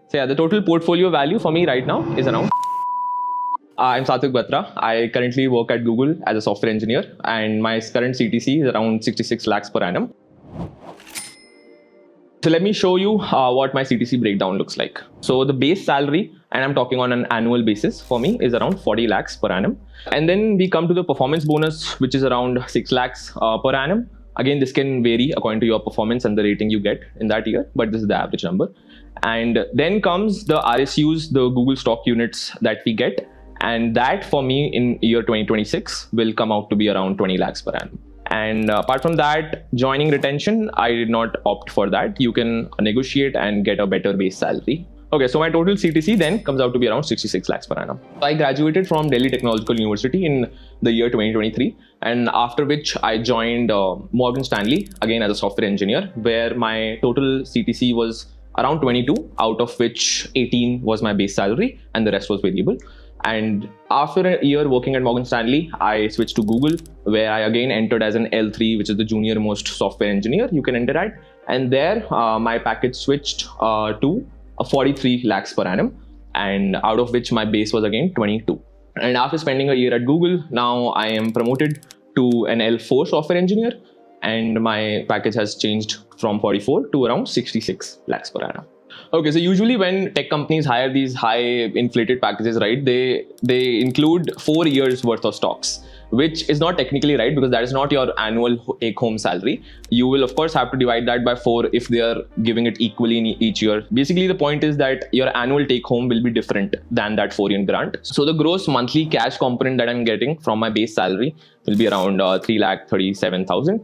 So yeah, the total portfolio value for me right now is around. I'm Satvik Batra. I currently work at Google as a software engineer, and my current CTC is around 66 lakhs per annum. So let me show you what my CTC breakdown looks like. So the base salary, and I'm talking on an annual basis, for me is around 40 lakhs per annum. And then we come to the performance bonus, which is around 6 lakhs per annum. Again, this can vary according to your performance and the rating you get in that year, but this is the average number. And then comes the RSUs, the Google stock units that we get. And that for me in year 2026 will come out to be around 20 lakhs per annum. And apart from that, joining retention, I did not opt for that. You can negotiate and get a better base salary. Okay, so my total CTC then comes out to be around 66 lakhs per annum. I graduated from Delhi Technological University in the year 2023, and after which I joined Morgan Stanley again as a software engineer, where my total CTC was around 22, out of which 18 was my base salary and the rest was variable. And after a year working at Morgan Stanley, I switched to Google, where I again entered as an L3, which is the junior most software engineer you can enter at. And there my package switched to 43 lakhs per annum, and out of which my base was again 22. And after spending a year at Google, now I am promoted to an L4 software engineer, and my package has changed from 44 to around 66 lakhs per annum. Okay, so usually when tech companies hire these high inflated packages, right, they include 4 years worth of stocks, which is not technically right because that is not your annual take-home salary. You will of course have to divide that by 4 if they are giving it equally in each year. Basically, the point is that your annual take-home will be different than that 4-year grant. So the gross monthly cash component that I'm getting from my base salary will be around 3,37,000.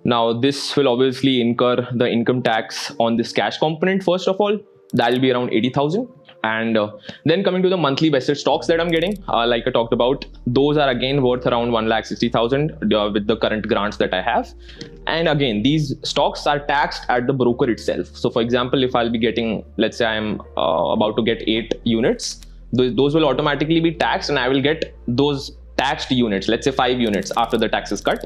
Now, this will obviously incur the income tax on this cash component. First of all, that will be around 80,000. And then coming to the monthly vested stocks that I'm getting, like I talked about, those are again worth around 1,60,000 with the current grants that I have. And again, these stocks are taxed at the broker itself. So for example, if I'll be getting, let's say I'm about to get 8 units, those will automatically be taxed, and I will get those taxed units, let's say 5 units after the tax is cut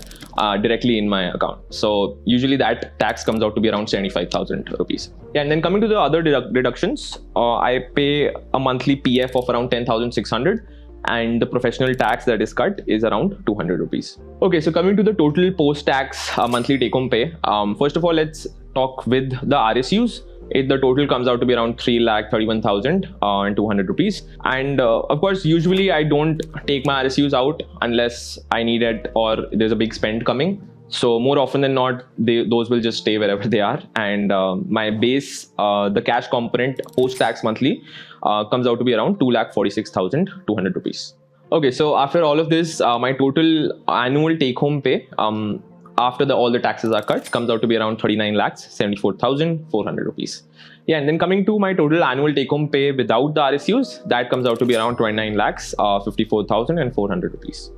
directly in my account. So usually that tax comes out to be around 75,000 rupees. Yeah, and then coming to the other deductions, I pay a monthly PF of around 10,600, and the professional tax that is cut is around 200 rupees. Okay, so coming to the total post-tax monthly take-home pay, first of all, let's talk with the RSUs. The total comes out to be around 3,31,200 rupees. And of course, usually I don't take my RSUs out unless I need it or there's a big spend coming. So more often than not, those will just stay wherever they are. And my base, the cash component post-tax monthly comes out to be around 2,46,200 rupees. Okay, so after all of this, my total annual take-home pay after all the taxes are cut comes out to be around 39,74,400 rupees. Yeah, and then coming to my total annual take-home pay without the RSUs, that comes out to be around 29,54,400 rupees.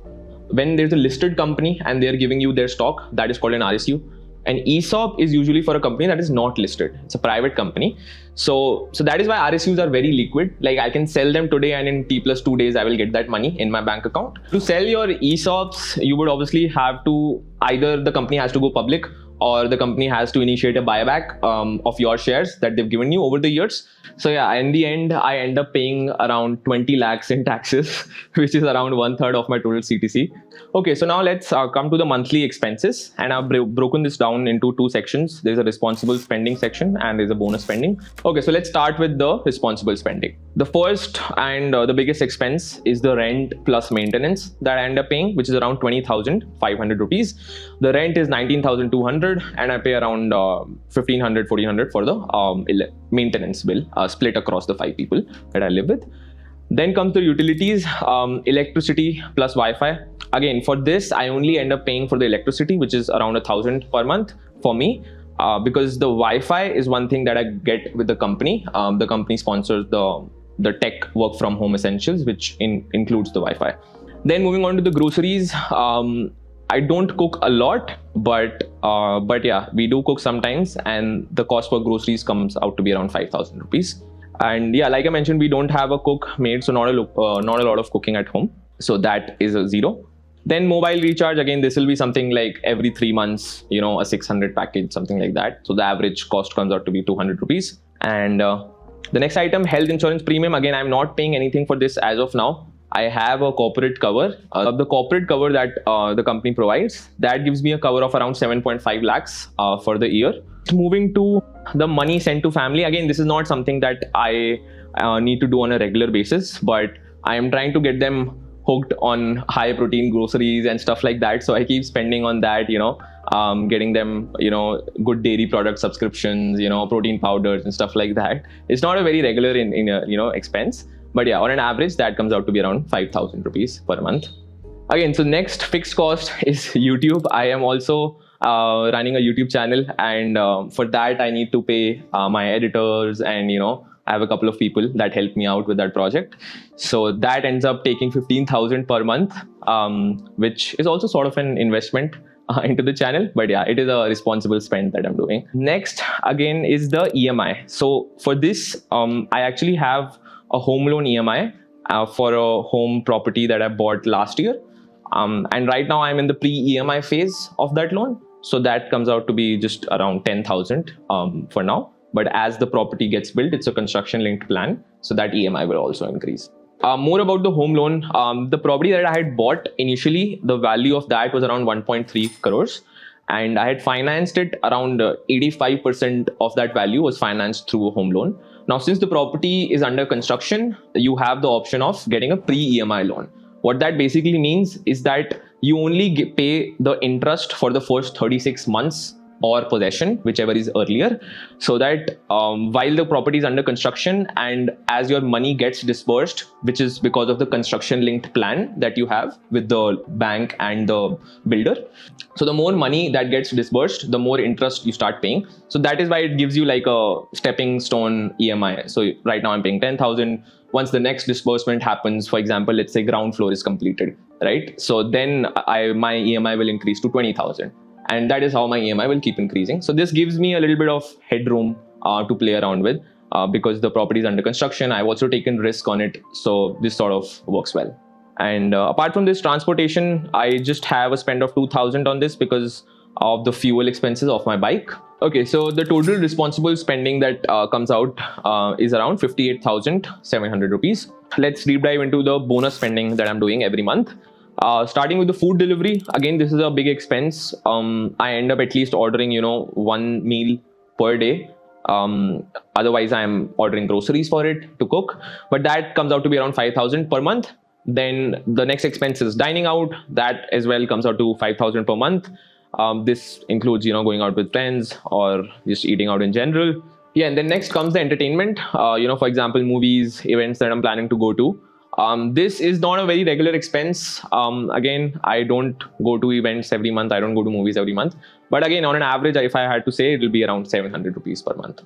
When there's a listed company and they're giving you their stock, that is called an RSU. An ESOP is usually for a company that is not listed. It's a private company. So that is why RSUs are very liquid. Like I can sell them today and in T+2 days, I will get that money in my bank account. To sell your ESOPs, you would obviously have to, either the company has to go public or the company has to initiate a buyback of your shares that they've given you over the years. So yeah, in the end, I end up paying around 20 lakhs in taxes, which is around 1/3 of my total CTC. Okay, so now let's come to the monthly expenses, and I've broken this down into 2 sections. There's a responsible spending section and there's a bonus spending. Okay, so let's start with the responsible spending. The first and the biggest expense is the rent plus maintenance that I end up paying, which is around 20,500 rupees. The rent is 19,200, and I pay around 1,500, 1,400 for the maintenance bill split across the 5 people that I live with. Then comes the utilities, electricity plus Wi-Fi. Again, for this, I only end up paying for the electricity, which is around 1,000 per month for me, because the Wi-Fi is one thing that I get with the company. The company sponsors the tech work from home essentials, which includes the Wi-Fi. Then moving on to the groceries, I don't cook a lot, but yeah, we do cook sometimes, and the cost for groceries comes out to be around 5,000 rupees. And yeah, like I mentioned, we don't have a cook made, so not a lot of cooking at home. So that is a 0. Then mobile recharge, again, this will be something like every 3 months, a 600 package, something like that. So the average cost comes out to be 200 rupees. And The next item, health insurance premium. Again, I'm not paying anything for this as of now. I have a corporate cover. The corporate cover that the company provides, that gives me a cover of around 7.5 lakhs for the year. Moving to the money sent to family. Again, this is not something that I need to do on a regular basis, but I am trying to get them hooked on high protein groceries and stuff like that. So I keep spending on that, getting them, good dairy product subscriptions, protein powders and stuff like that. It's not a very regular expense, but yeah, on an average, that comes out to be around 5,000 rupees per month. Again, so next fixed cost is YouTube. I am also running a YouTube channel, and for that I need to pay my editors, and I have a couple of people that help me out with that project. So that ends up taking 15,000 per month, which is also sort of an investment into the channel. But yeah, it is a responsible spend that I'm doing. Next, again, is the EMI. So for this, I actually have a home loan EMI for a home property that I bought last year. And right now I'm in the pre-EMI phase of that loan. So that comes out to be just around 10,000 for now. But as the property gets built, it's a construction linked plan. So that EMI will also increase. More about the home loan. The property that I had bought initially, the value of that was around 1.3 crores. And I had financed it around 85% of that value was financed through a home loan. Now, since the property is under construction, you have the option of getting a pre-EMI loan. What that basically means is that you only pay the interest for the first 36 months or possession, whichever is earlier, so that while the property is under construction and as your money gets disbursed, which is because of the construction linked plan that you have with the bank and the builder. So the more money that gets disbursed, the more interest you start paying. So that is why it gives you like a stepping stone EMI. So right now I'm paying 10,000. Once the next disbursement happens, for example, let's say ground floor is completed, right? So then my EMI will increase to 20,000. And that is how my EMI will keep increasing. So this gives me a little bit of headroom to play around with because the property is under construction. I've also taken risk on it. So this sort of works well. And apart from this transportation, I just have a spend of 2,000 on this because of the fuel expenses of my bike. Okay, so the total responsible spending that comes out is around 58,700 rupees. Let's deep dive into the bonus spending that I'm doing every month. Starting with the food delivery, again, this is a big expense. I end up at least ordering, one meal per day. Otherwise, I'm ordering groceries for it to cook. But that comes out to be around 5,000 per month. Then the next expense is dining out. That as well comes out to 5,000 per month. This includes, going out with friends or just eating out in general. Yeah, and then next comes the entertainment. For example, movies, events that I'm planning to go to. This is not a very regular expense. Again, I don't go to events every month. I don't go to movies every month. But again, on an average, if I had to say, it will be around 700 rupees per month.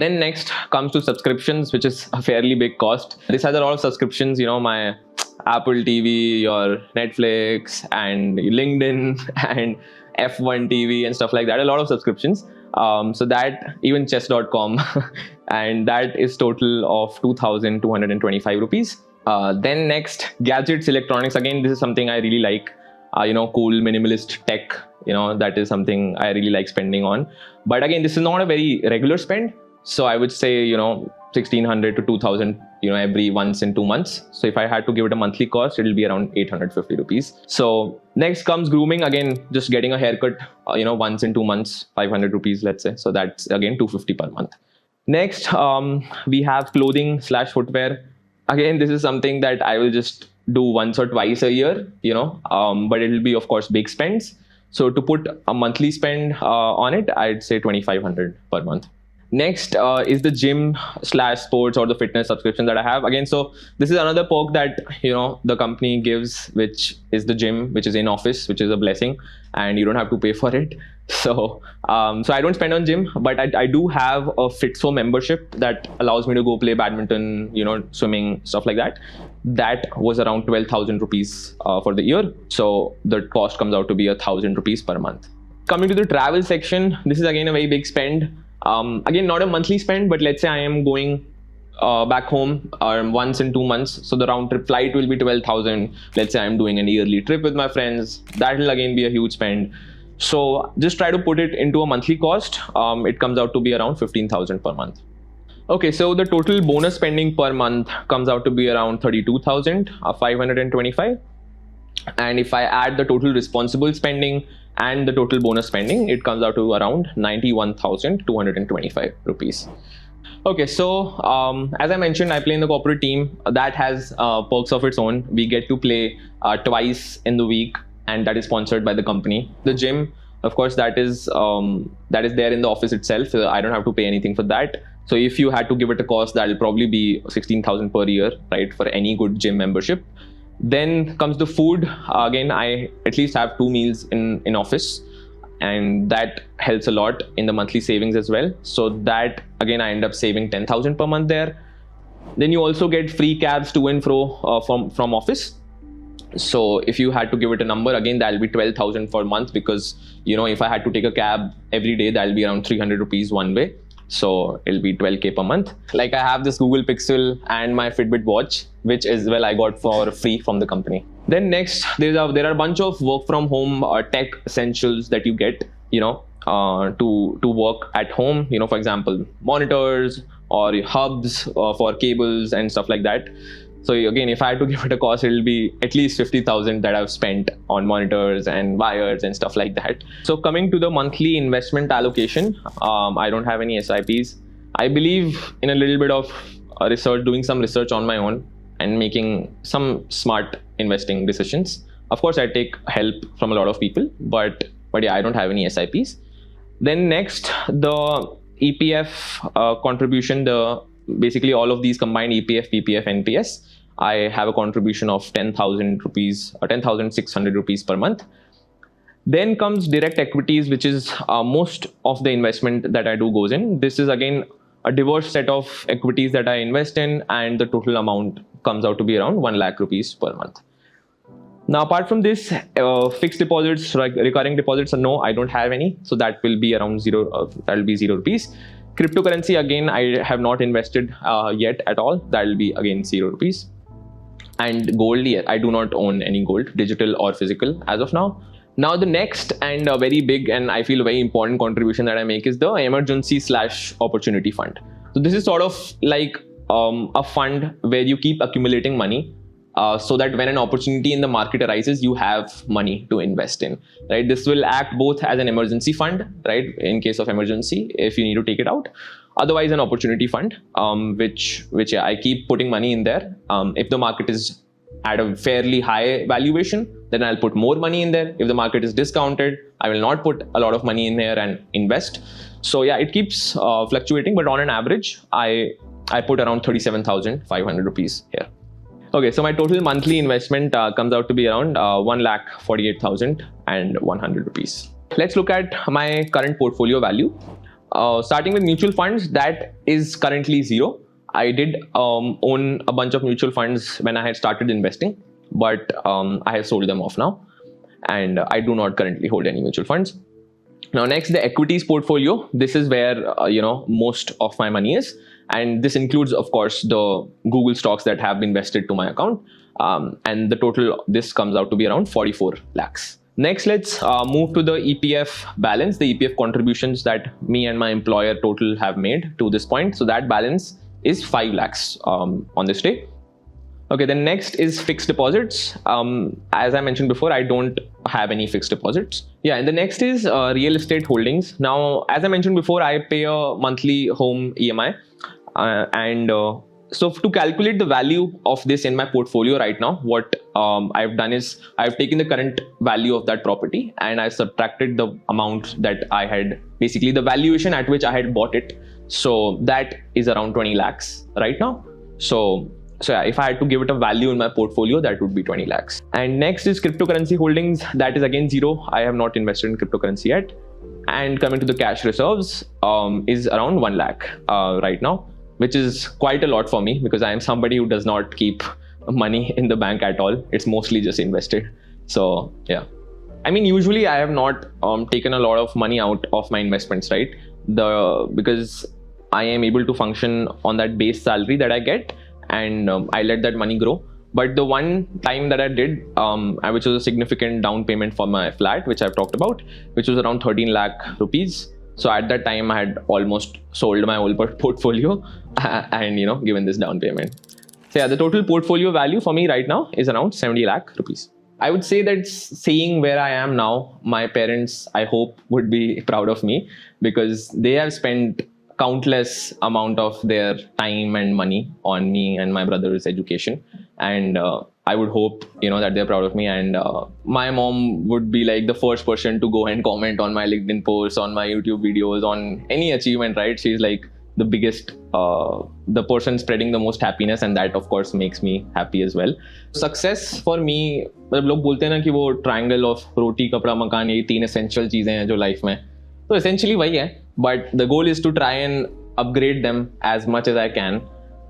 Then next comes to subscriptions, which is a fairly big cost. This has a lot of subscriptions, my Apple TV, your Netflix and LinkedIn and F1 TV and stuff like that. A lot of subscriptions. So that even chess.com and that is total of 2,225 rupees. Then next, gadgets, electronics. Again, this is something I really like, cool minimalist tech, that is something I really like spending on. But again, this is not a very regular spend. So I would say, 1,600 to 2,000, every once in 2 months. So if I had to give it a monthly cost, it will be around 850 rupees. So next comes grooming. Again, just getting a haircut, once in 2 months, 500 rupees, let's say. So that's again 250 per month. Next, we have clothing / footwear. Again, this is something that I will just do once or twice a year, but it will be, of course, big spends. So to put a monthly spend on it, I'd say 2,500 per month. Next is the gym / sports or the fitness subscription that I have. Again, so this is another perk that, the company gives, which is the gym, which is in office, which is a blessing, and you don't have to pay for it. So I don't spend on gym, but I do have a Fitso membership that allows me to go play badminton, swimming, stuff like that. That was around 12,000 rupees for the year. So the cost comes out to be 1,000 rupees per month. Coming to the travel section, this is again a very big spend. Again, not a monthly spend, but let's say I am going back home once in 2 months. So the round trip flight will be 12,000. Let's say I'm doing an yearly trip with my friends. That will again be a huge spend. So just try to put it into a monthly cost. It comes out to be around 15,000 per month. Okay, so the total bonus spending per month comes out to be around 32,525. And if I add the total responsible spending and the total bonus spending, it comes out to around 91,225 rupees. Okay, so as I mentioned, I play in the corporate team. That has perks of its own. We get to play twice in the week, and that is sponsored by the company. The gym, of course, that is there in the office itself. So I don't have to pay anything for that. So if you had to give it a cost, that'll probably be 16,000 per year, right, for any good gym membership. Then comes the food. Again, I at least have 2 meals in office, and that helps a lot in the monthly savings as well. So that again, I end up saving 10,000 per month there. Then you also get free cabs to and fro from office. So if you had to give it a number, again, that'll be 12,000 per month, because if I had to take a cab every day, that'll be around 300 rupees one way. So it'll be 12K per month. Like, I have this Google Pixel and my Fitbit watch, which as well I got for free from the company. Then next, there are a bunch of work from home tech essentials that you get, to work at home. For example, monitors or hubs for cables and stuff like that. So again, if I had to give it a cost, it'll be at least 50,000 that I've spent on monitors and wires and stuff like that. So coming to the monthly investment allocation, I don't have any SIPs. I believe in a little bit of research, doing some research on my own and making some smart investing decisions. Of course, I take help from a lot of people, but yeah, I don't have any SIPs. Then next, the EPF contribution, basically all of these combined, EPF, PPF, NPS. I have a contribution of 10,000 rupees or 10,600 rupees per month. Then comes direct equities, which is most of the investment that I do goes in. This is again a diverse set of equities that I invest in, and the total amount comes out to be around 1 lakh rupees per month. Now, apart from this, fixed deposits, recurring deposits, no, I don't have any. So that will be around zero. That will be 0 rupees. Cryptocurrency, again, I have not invested yet at all. That will be again 0 rupees. And gold, yeah, I do not own any gold, digital or physical, as of now. Now, the next and a very big and I feel very important contribution that I make is the emergency/opportunity fund. So this is sort of like a fund where you keep accumulating money so that when an opportunity in the market arises, you have money to invest in, right? This will act both as an emergency fund, right, in case of emergency, if you need to take it out. Otherwise, an opportunity fund, which yeah, I keep putting money in there. If the market is at a fairly high valuation, then I'll put more money in there. If the market is discounted, I will not put a lot of money in there and invest. So yeah, it keeps fluctuating, but on an average, I put around 37,500 rupees here. Okay, so my total monthly investment comes out to be around 1,48,100 rupees. Let's look at my current portfolio value. Starting with mutual funds, that is currently 0. I did own a bunch of mutual funds when I had started investing, but I have sold them off now, and I do not currently hold any mutual funds. Now, next, the equities portfolio. This is where most of my money is, and this includes, of course, the Google stocks that have been vested to my account, and the total this comes out to be around 44 lakhs. Next, let's move to the EPF balance, the EPF contributions that me and my employer total have made to this point. So that balance is 5 lakhs on this day. Okay, then next is fixed deposits. As I mentioned before, I don't have any fixed deposits. Yeah, and the next is real estate holdings. Now, as I mentioned before, I pay a monthly home EMI. So to calculate the value of this in my portfolio right now, what I've done is I've taken the current value of that property and I subtracted the amount that I had, basically the valuation at which I had bought it. So that is around 20 lakhs right now. So yeah, if I had to give it a value in my portfolio, that would be 20 lakhs. And next is cryptocurrency holdings. That is again 0. I have not invested in cryptocurrency yet. And coming to the cash reserves is around 1 lakh right now, which is quite a lot for me because I am somebody who does not keep money in the bank at all. It's mostly just invested. So yeah, I mean, usually I have not taken a lot of money out of my investments, right? Because I am able to function on that base salary that I get, and I let that money grow. But the one time that I did, which was a significant down payment for my flat, which I've talked about, which was around 13 lakh rupees. So at that time, I had almost sold my whole portfolio and given this down payment. So yeah, the total portfolio value for me right now is around 70 lakh rupees. I would say that seeing where I am now, my parents, I hope, would be proud of me, because they have spent countless amount of their time and money on me and my brother's education. And I would hope, that they're proud of me. And my mom would be like the first person to go and comment on my LinkedIn posts, on my YouTube videos, on any achievement, right? She's like the biggest, the person spreading the most happiness, and that of course makes me happy as well. Success for me, मतलब लोग बोलते हैं ना कि वो triangle of रोटी कपड़ा मकान, ये 3 essential चीजें हैं जो life में, तो essentially वही है. But the goal is to try and upgrade them as much as I can,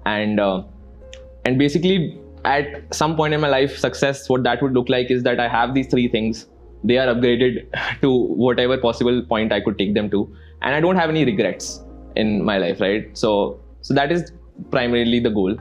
and basically at some point in my life, success, what that would look like is that I have these 3 things. They are upgraded to whatever possible point I could take them to, and I don't have any regrets in my life, right? So that is primarily the goal.